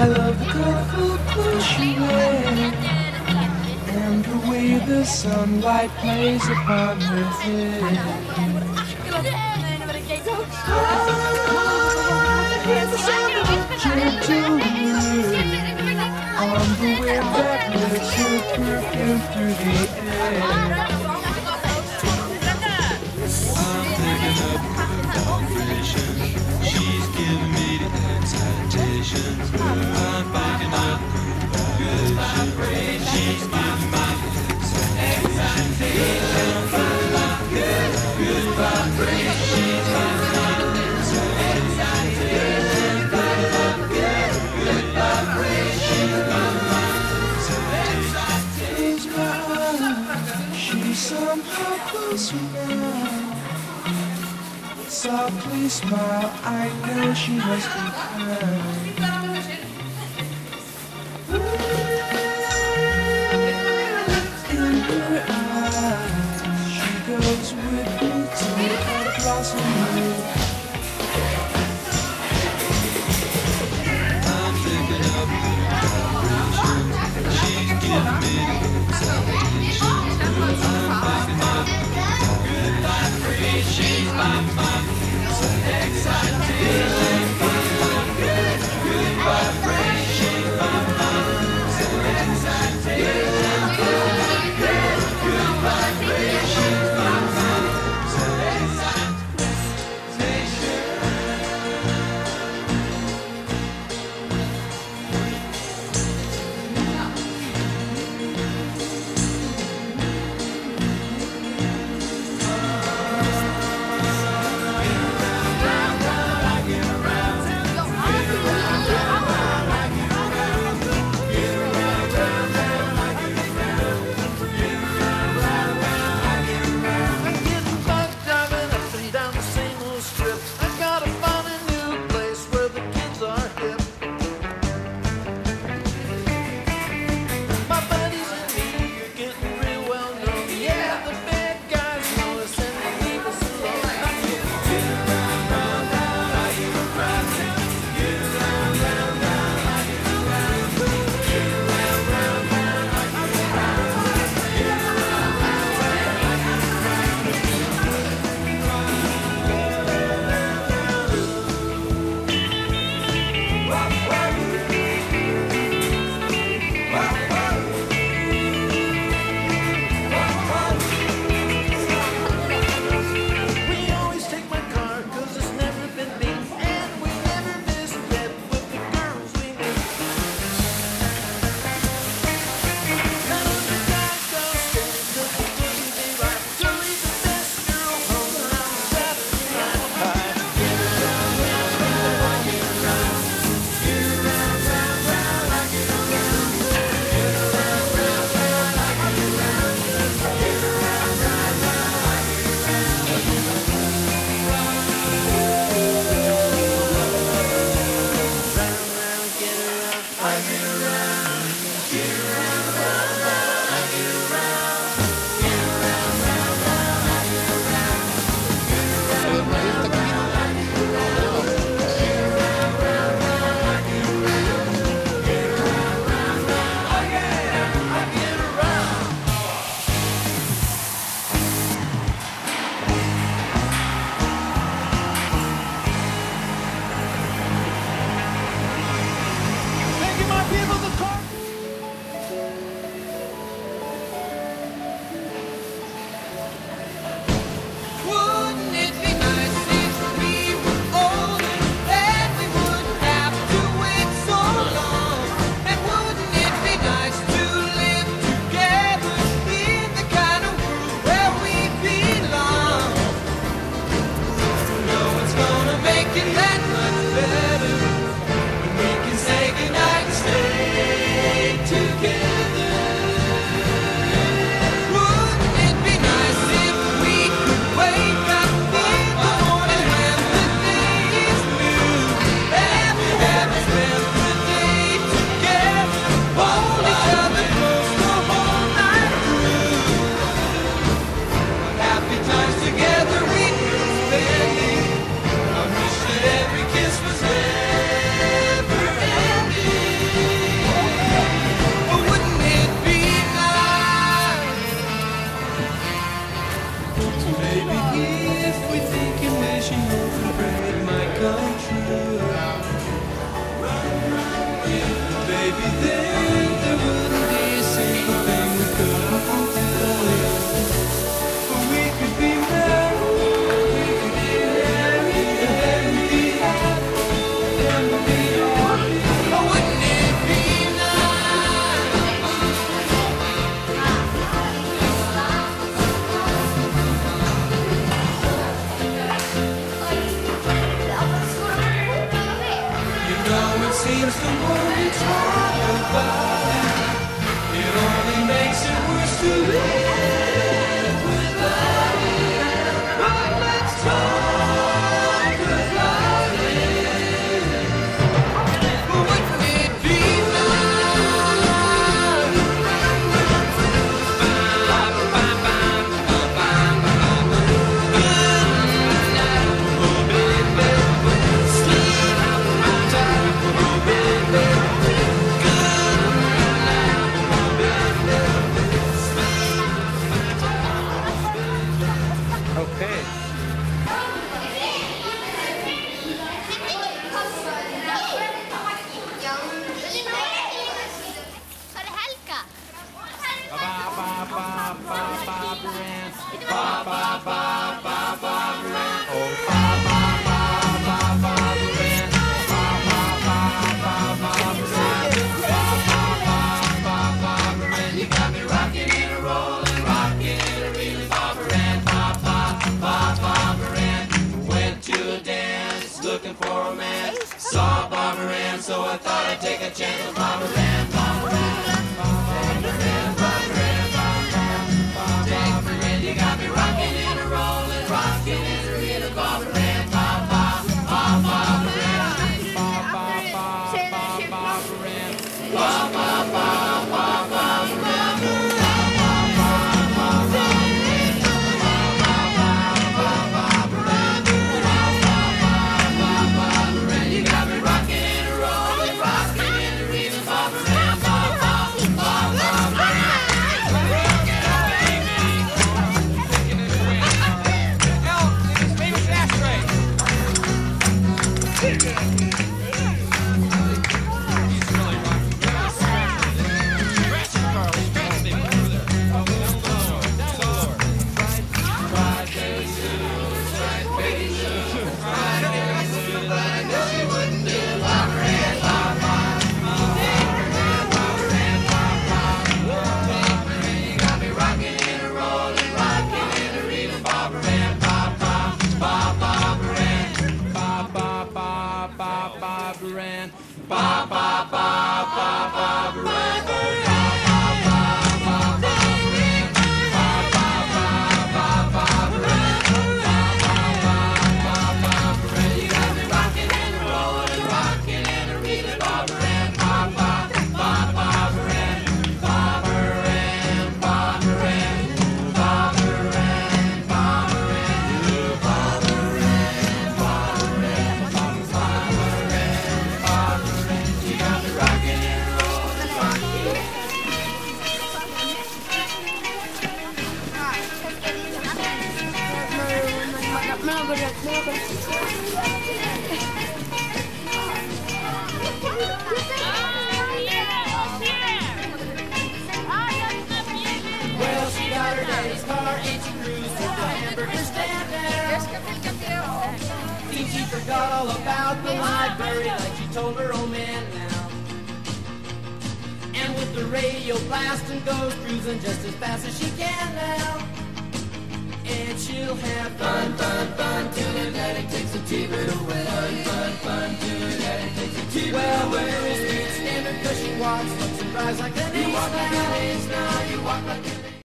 I love the colorful clothes she wears and the way the sunlight plays upon her head. I hear the sound of a gentle wind on the wind that lifts her perfume through the air. I'm picking up vibration. She's giving me the excitations. I'm picking up good vibration. She's giving me the excitations. I'm picking up good vibration. She's giving me the excitations. Picking up good vibration. Close my eyes. She's somehow closer now. Softly smile, I know she must be kind. In her eyes, she goes with me to a blossom room. I'm picking up vibrations. She's giving me the excitations. I'm picking up good vibrations. She's giving me the excitations. Good vibrations. Good vibrations. worse the more you talk about it. It only makes it worse to live without it. But let's talk about it. Wouldn't it be Okay. Var det Helga? You got me rocking and a rolling, rocking and a reeling, Barbara Ann, Barbara Ann. Went to a dance looking for a man. Saw Barbara Ann, so I thought I'd take a chance with Barbara Ann, Barbara Ann, Barbara Ann, Barbara Ann, Barbara Ann. You got me rocking and a rolling, rocking and a reeling, Barbara Ann, Barbara Ann, Barbara Ann. You got me rocking and a rolling, rocking and a reeling, Barbara Ann, Barbara Ann. Well, she got her daddy's car and she cruised to the hamburger stand now. She forgot all about the library like she told her old man now. And with the radio blasting goes cruising just as fast as she can now. And she'll have fun, fun, fun till her daddy takes the TV away. Fun, fun, fun till her daddy takes the TV away. Well, the girls can't stand her 'cause she walks, looks and drives like an ace now. You walk like